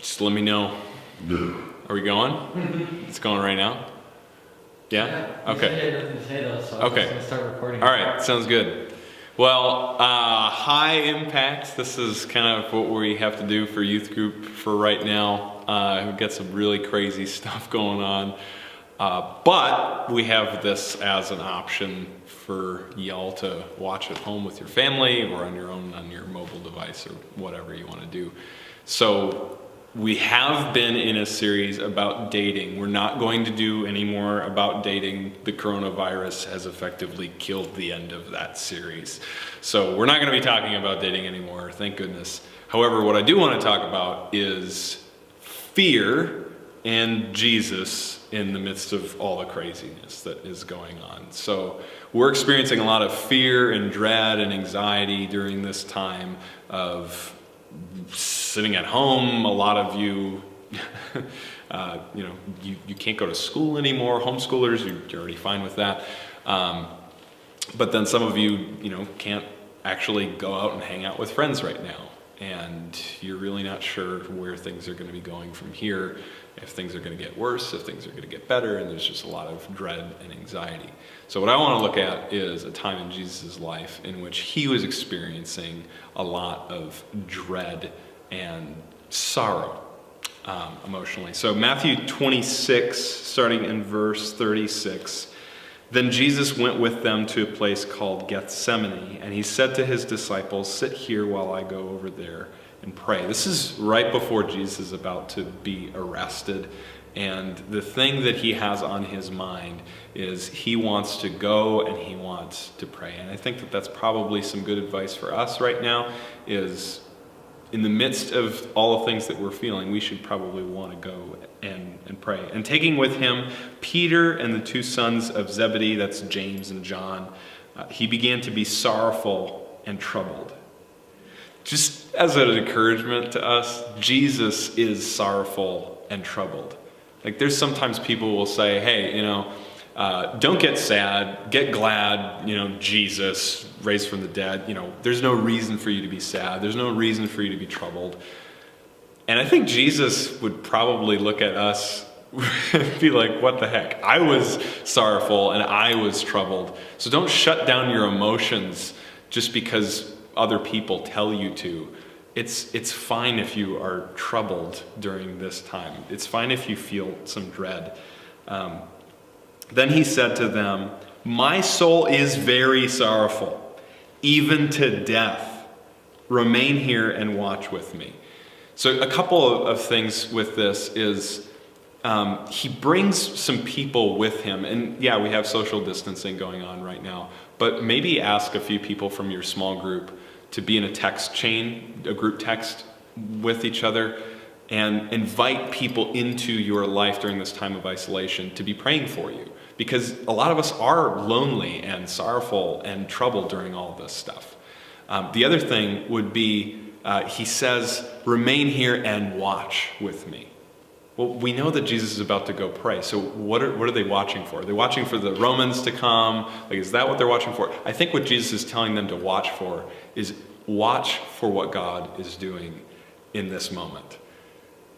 Just let me know. Are we going? It's going right now? Yeah? Okay. Nothing to say though, so I'm Okay. just going to start recording. All right, sounds good. Well, high impact. This is kind of what we have to do for youth group for right now. We've got some really crazy stuff going on. But we have this as an option for y'all to watch at home with your family or on your own, on your mobile device or whatever you want to do. So we have been in a series about dating. We're not going to do any more about dating. The coronavirus has effectively killed the end of that series. So we're not going to be talking about dating anymore, thank goodness. However, what I do want to talk about is fear and Jesus in the midst of all the craziness that is going on. So we're experiencing a lot of fear and dread and anxiety during this time of sitting at home. A lot of you, you can't go to school anymore. Homeschoolers, you're already fine with that. But then some of you, can't actually go out and hang out with friends right now. And you're really not sure where things are going to be going from here, if things are going to get worse, if things are going to get better, and there's just a lot of dread and anxiety. So what I want to look at is a time in Jesus' life in which he was experiencing a lot of dread and sorrow emotionally. So Matthew 26, starting in verse 36, "Then Jesus went with them to a place called Gethsemane, and he said to his disciples, 'Sit here while I go over there and pray.'" This is right before Jesus is about to be arrested. And the thing that he has on his mind is he wants to go and he wants to pray. And I think that that's probably some good advice for us right now, is in the midst of all the things that we're feeling, we should probably want to go and pray. And taking with him Peter and the two sons of Zebedee, that's James and John, he began to be sorrowful and troubled. Just as an encouragement to us, Jesus is sorrowful and troubled. Like, there's sometimes people will say, hey, don't get sad, get glad, Jesus raised from the dead. There's no reason for you to be sad. There's no reason for you to be troubled. And I think Jesus would probably look at us and be like, what the heck? I was sorrowful and I was troubled. So don't shut down your emotions just because other people tell you to. It's fine if you are troubled during this time. It's fine if you feel some dread. Then he said to them, "My soul is very sorrowful, even to death. Remain here and watch with me." So a couple of things with this is he brings some people with him. And yeah, we have social distancing going on right now. But maybe ask a few people from your small group to be in a text chain, a group text with each other, and invite people into your life during this time of isolation to be praying for you. Because a lot of us are lonely and sorrowful and troubled during all of this stuff. The other thing would be, he says, "Remain here and watch with me." Well, we know that Jesus is about to go pray. So what are they watching for? Are they watching for the Romans to come? Like, is that what they're watching for? I think what Jesus is telling them to watch for is watch for what God is doing in this moment.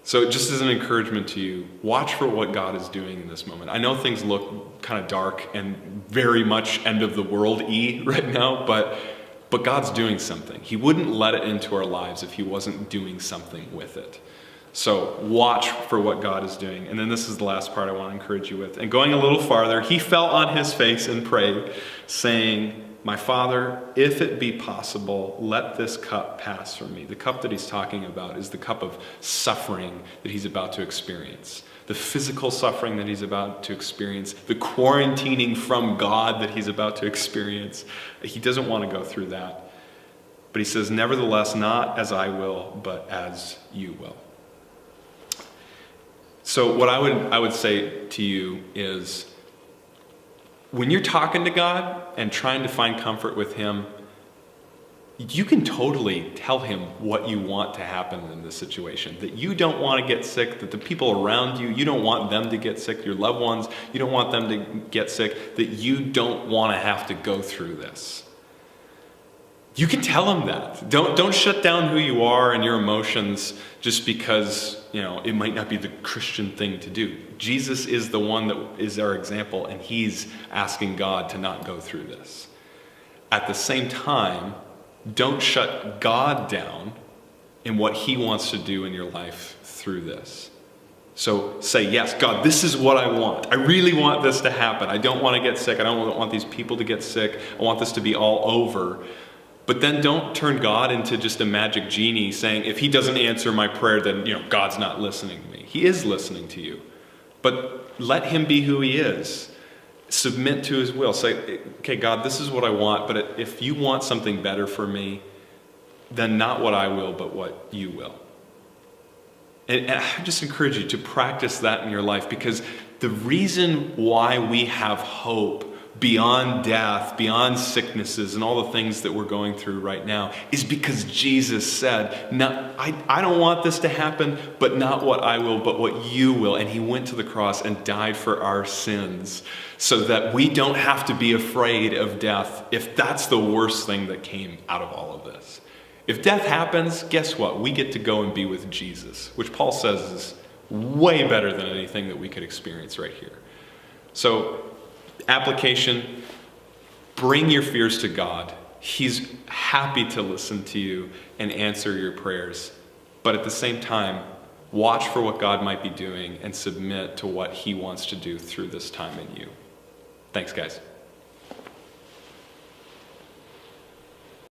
So just as an encouragement to you, watch for what God is doing in this moment. I know things look kind of dark and very much end of the world-y right now, but God's doing something. He wouldn't let it into our lives if he wasn't doing something with it. So watch for what God is doing. And then this is the last part I want to encourage you with. And going a little farther, he fell on his face and prayed, saying, "My Father, if it be possible, let this cup pass from me." The cup that he's talking about is the cup of suffering that he's about to experience. The physical suffering that he's about to experience. The quarantining from God that he's about to experience. He doesn't want to go through that. But he says, "Nevertheless, not as I will, but as you will." So what I would say to you is, when you're talking to God and trying to find comfort with him, you can totally tell him what you want to happen in this situation. That you don't want to get sick, that the people around you don't want them to get sick, your loved ones, you don't want them to get sick, that you don't want to have to go through this. you can tell him that. Don't shut down who you are and your emotions just because, it might not be the Christian thing to do. Jesus is the one that is our example, and he's asking God to not go through this. At the same time, don't shut God down in what he wants to do in your life through this. So say, yes, God, this is what I want. I really want this to happen. I don't want to get sick. I don't want these people to get sick. I want this to be all over. But then don't turn God into just a magic genie saying, if he doesn't answer my prayer, then God's not listening to me. He is listening to you. But let him be who he is. Submit to his will. Say, okay, God, this is what I want, but if you want something better for me, then not what I will, but what you will. And I just encourage you to practice that in your life, because the reason why we have hope beyond death, beyond sicknesses, and all the things that we're going through right now is because Jesus said, no, I don't want this to happen, but not what I will, but what you will. And he went to the cross and died for our sins so that we don't have to be afraid of death if that's the worst thing that came out of all of this. If death happens, guess what? We get to go and be with Jesus, which Paul says is way better than anything that we could experience right here. So, application, bring your fears to God. He's happy to listen to you and answer your prayers. But at the same time, watch for what God might be doing and submit to what he wants to do through this time in you. Thanks, guys.